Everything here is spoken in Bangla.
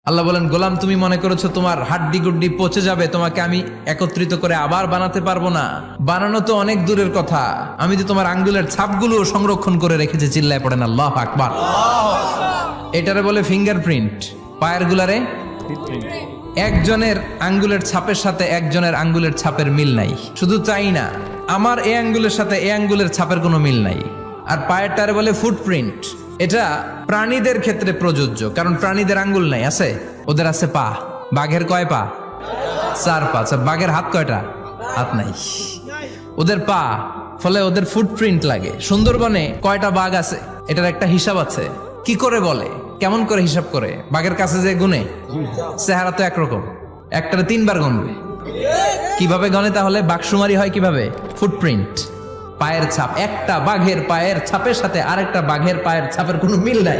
আল্লাহ বলেন, গোলাম তুমি মনে করেছো তোমার হাড্ডি গুড্ডি পচে যাবে, তোমাকে আমি একত্রিত করে আবার বানাতে পারবো না? বানানো তো অনেক দূরের কথা, আমি যে তোমার আঙ্গুলের ছাপগুলো সংরক্ষণ করে রেখেছি। চিল্লায় পড়েন আল্লাহু আকবার। এটারে বলে ফিঙ্গারপ্রিন্ট। পায়ের গুলারে একজনের আঙ্গুলের ছাপের সাথে একজনের আঙ্গুলের ছাপের মিল নাই। শুধু তাই না, আমার এই আঙ্গুলের সাথে এই আঙ্গুলের ছাপের কোনো মিল নাই। আর পায়েরটারে বলে ফুটপ্রিন্ট। এটা প্রাণীদের ক্ষেত্রে প্রযোজ্য, কারণ প্রাণীদের আঙ্গুল নাই, আছে? ওদের আছে পা। বাঘের কয় পা? 4 পা। আচ্ছা, বাঘের হাত কয়টা? হাত নাই। ওদের পা, ফলে ওদের ফুটপ্রিন্ট লাগে। সুন্দরবনে কয়টা বাঘ আছে এটার একটা হিসাব আছে। কি করে বলে, কেমন করে হিসাব করে? বাঘের কাছে যে গুনে, চেহারা তো একরকম, একটারে 3 বার গুনবে। কিভাবে গনে তাহলে? বাঘসুমারি হয় কিভাবে? ফুটপ্রিন্ট, পায়ের ছাপ। একটা বাঘের পায়ের ছাপের সাথে আরেকটা বাঘের পায়ের ছাপের কোনো মিল নাই।